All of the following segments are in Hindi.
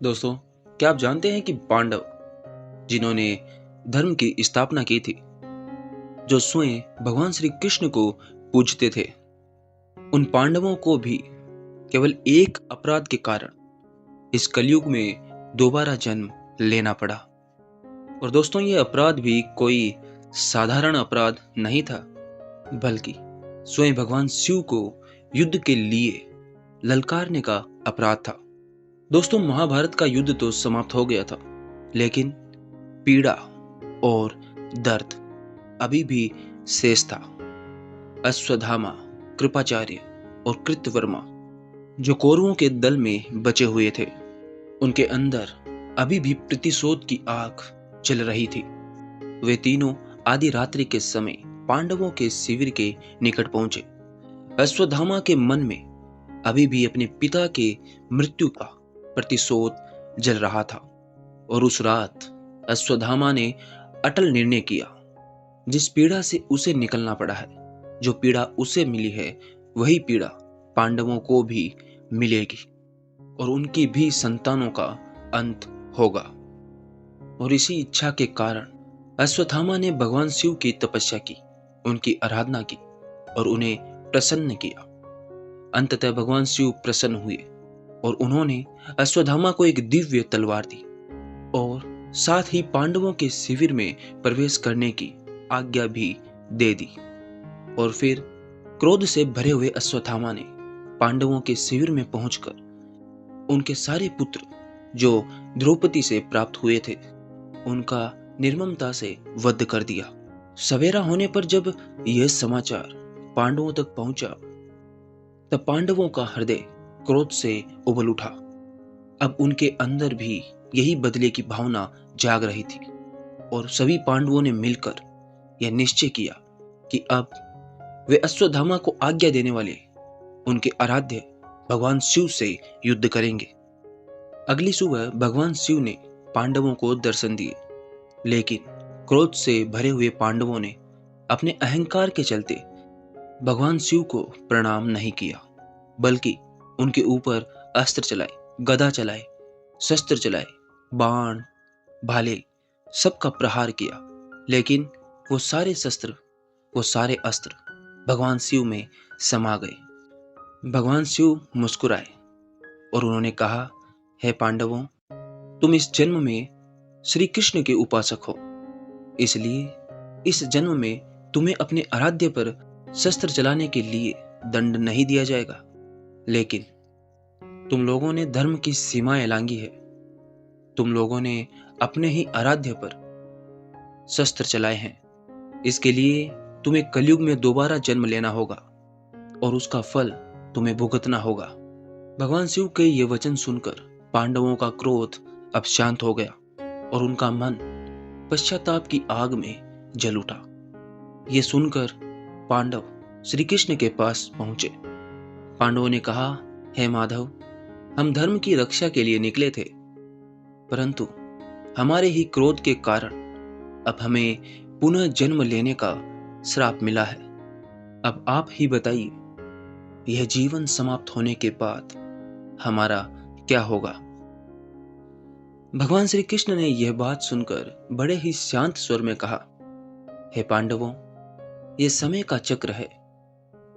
दोस्तों, क्या आप जानते हैं कि पांडव जिन्होंने धर्म की स्थापना की थी, जो स्वयं भगवान श्री कृष्ण को पूजते थे, उन पांडवों को भी केवल एक अपराध के कारण इस कलयुग में दोबारा जन्म लेना पड़ा। और दोस्तों, ये अपराध भी कोई साधारण अपराध नहीं था, बल्कि स्वयं भगवान शिव को युद्ध के लिए ललकारने का अपराध था। दोस्तों, महाभारत का युद्ध तो समाप्त हो गया था, लेकिन पीड़ा और दर्द अभी भी शेष था। अश्वत्थामा, कृपाचार्य और कृतवर्मा, जो कौरवों के दल में बचे हुए थे, उनके अंदर अभी भी प्रतिशोध की आग जल रही थी। वे तीनों आधी रात्रि के समय पांडवों के शिविर के निकट पहुंचे। अश्वत्थामा के मन में अभी भी अपने पिता के मृत्यु का प्रतिशोध जल रहा था, और उस रात अश्वत्थामा ने अटल निर्णय किया, जिस पीड़ा से उसे निकलना पड़ा है, जो पीड़ा उसे मिली है, वही पीड़ा पांडवों को भी मिलेगी और उनकी भी संतानों का अंत होगा। और इसी इच्छा के कारण अश्वत्थामा ने भगवान शिव की तपस्या की, उनकी आराधना की और उन्हें प्रसन्न किया। अंततः भगवान शिव प्रसन्न हुए और उन्होंने अश्वत्थामा को एक दिव्य तलवार दी और साथ ही पांडवों के शिविर में प्रवेश करने की आज्ञा भी दे दी। और फिर क्रोध से भरे हुए अश्वत्थामा ने पांडवों के शिविर में पहुंचकर उनके सारे पुत्र जो द्रौपदी से प्राप्त हुए थे, उनका निर्ममता से वध कर दिया। सवेरा होने पर जब यह समाचार पांडवों तक पहुंचा, तब पांडवों का हृदय क्रोध से उबल उठा। अब उनके अंदर भी यही बदले की भावना जाग रही थी और सभी पांडवों ने मिलकर यह निश्चय किया कि अब वे अश्वत्थामा को आज्ञा देने वाले उनके आराध्य भगवान शिव से युद्ध करेंगे। अगली सुबह भगवान शिव ने पांडवों को दर्शन दिए, लेकिन क्रोध से भरे हुए पांडवों ने अपने अहंकार के चलते भगवान शिव को प्रणाम नहीं किया, बल्कि उनके ऊपर अस्त्र चलाए, गदा चलाए, शस्त्र चलाए, बाण, भाले, सबका प्रहार किया। लेकिन वो सारे शस्त्र, वो सारे अस्त्र भगवान शिव में समा गए। भगवान शिव मुस्कुराए और उन्होंने कहा, हे पांडवों, तुम इस जन्म में श्री कृष्ण के उपासक हो, इसलिए इस जन्म में तुम्हें अपने आराध्य पर शस्त्र चलाने के लिए दंड नहीं दिया जाएगा। लेकिन तुम लोगों ने धर्म की सीमाएं लांघी है। तुम लोगों ने अपने ही आराध्य पर शस्त्र चलाए हैं। इसके लिए तुम्हें कलयुग में दोबारा जन्म लेना होगा और उसका फल तुम्हें भुगतना होगा। भगवान शिव के ये वचन सुनकर पांडवों का क्रोध अब शांत हो गया और उनका मन पश्चाताप की आग में जल उठा। ये सुनकर पांडव श्री कृष्ण के पास पहुंचे। पांडवों ने कहा, हे माधव, हम धर्म की रक्षा के लिए निकले थे, परंतु हमारे ही क्रोध के कारण अब हमें पुनः जन्म लेने का श्राप मिला है। अब आप ही बताइए, यह जीवन समाप्त होने के बाद हमारा क्या होगा? भगवान श्री कृष्ण ने यह बात सुनकर बड़े ही शांत स्वर में कहा, हे पांडवों, यह समय का चक्र है।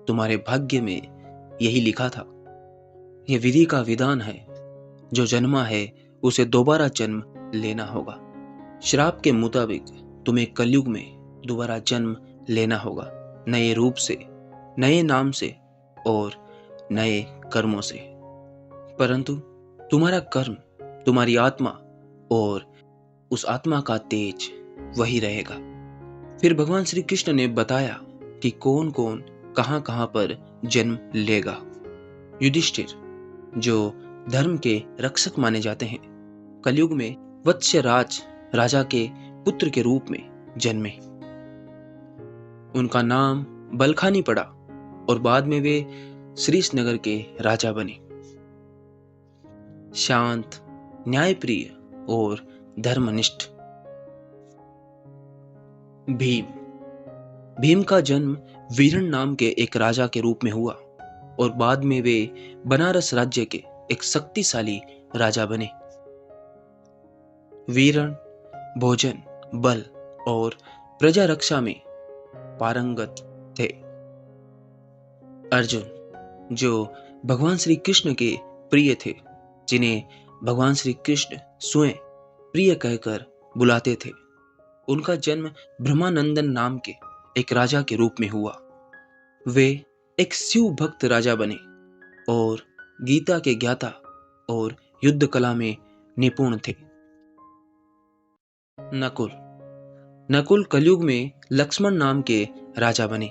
तुम्हारे भाग्य में यही लिखा था। यह विधि का विधान है। जो जन्मा है उसे दोबारा जन्म लेना होगा। श्राप के मुताबिक तुम्हें कलयुग में दोबारा जन्म लेना होगा, नए रूप से, नए नाम से और नए कर्मों से। परंतु तुम्हारा कर्म, तुम्हारी आत्मा और उस आत्मा का तेज वही रहेगा। फिर भगवान श्री कृष्ण ने बताया कि कौन कौन कहां कहां पर जन्म लेगा। युधिष्ठिर, जो धर्म के रक्षक माने जाते हैं, कलयुग में वत्स्यराज राजा के पुत्र के रूप में जन्मे। उनका नाम बलखानी पड़ा और बाद में वे श्रीशनगर के राजा बने। शांत, न्यायप्रिय और धर्मनिष्ठ। भीम का जन्म वीरण नाम के एक राजा के रूप में हुआ और बाद में वे बनारस राज्य के एक शक्तिशाली राजा बने। वीरण, भोजन, बल और प्रजा रक्षा में पारंगत थे। अर्जुन, जो भगवान श्री कृष्ण के प्रिय थे, जिन्हें भगवान श्री कृष्ण स्वयं प्रिय कहकर बुलाते थे, उनका जन्म ब्रह्मानंदन नाम के एक राजा के रूप में हुआ। वे एक शिव भक्त राजा बने और गीता के ज्ञाता और युद्ध कला में निपुण थे। नकुल नकुल कलयुग में लक्ष्मण नाम के राजा बने।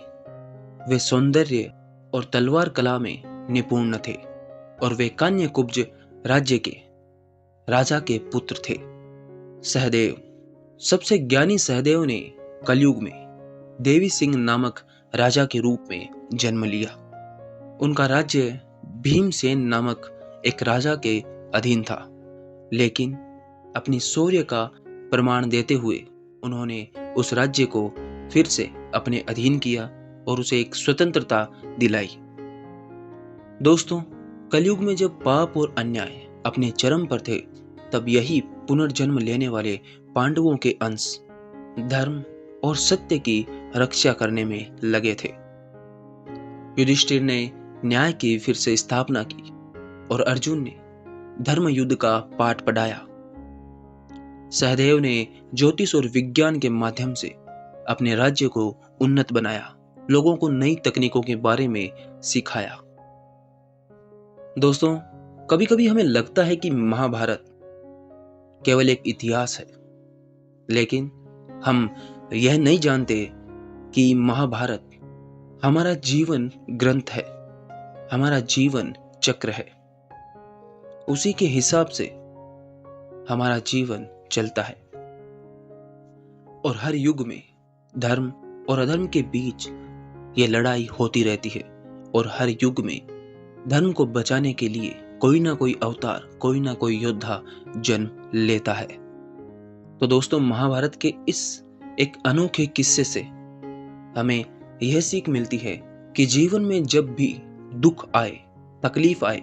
वे सौंदर्य और तलवार कला में निपुण थे और वे कान्यकुब्ज राज्य के राजा के पुत्र थे। सहदेव, सबसे ज्ञानी सहदेव ने कलयुग में देवी सिंह नामक राजा के रूप में जन्म लिया। उनका राज्य भीमसेन नामक एक राजा के अधीन था, लेकिन अपनी शौर्य का प्रमाण देते हुए उन्होंने उस राज्य को फिर से अपने अधीन किया और उसे एक स्वतंत्रता दिलाई। दोस्तों, कलयुग में जब पाप और अन्याय अपने चरम पर थे, तब यही पुनर्जन्म लेने वाले पांडवों के अंश धर्म और सत्य की रक्षा करने में लगे थे। युधिष्ठिर ने न्याय की फिर से स्थापना की और अर्जुन ने धर्म युद्ध का पाठ पढ़ाया। सहदेव ने ज्योतिष और विज्ञान के माध्यम से अपने राज्य को उन्नत बनाया, लोगों को नई तकनीकों के बारे में सिखाया। दोस्तों, कभी कभी हमें लगता है कि महाभारत केवल एक इतिहास है, लेकिन हम यह नहीं जानते कि महाभारत हमारा जीवन ग्रंथ है, हमारा जीवन चक्र है। उसी के हिसाब से हमारा जीवन चलता है और हर युग में धर्म और अधर्म के बीच ये लड़ाई होती रहती है और हर युग में धर्म को बचाने के लिए कोई ना कोई अवतार, कोई ना कोई योद्धा जन्म लेता है। तो दोस्तों, महाभारत के इस एक अनोखे किस्से से हमें यह सीख मिलती है कि जीवन में जब भी दुख आए, तकलीफ आए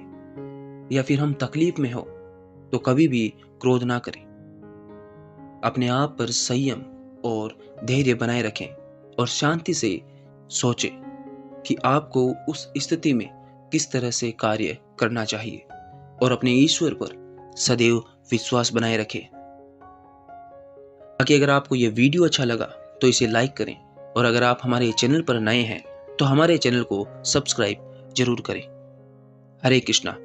या फिर हम तकलीफ में हो, तो कभी भी क्रोध ना करें। अपने आप पर संयम और धैर्य बनाए रखें और शांति से सोचें कि आपको उस स्थिति में किस तरह से कार्य करना चाहिए और अपने ईश्वर पर सदैव विश्वास बनाए रखें। बाकी अगर आपको यह वीडियो अच्छा लगा तो इसे लाइक करें और अगर आप हमारे चैनल पर नए हैं तो हमारे चैनल को सब्सक्राइब जरूर करें। हरे कृष्णा।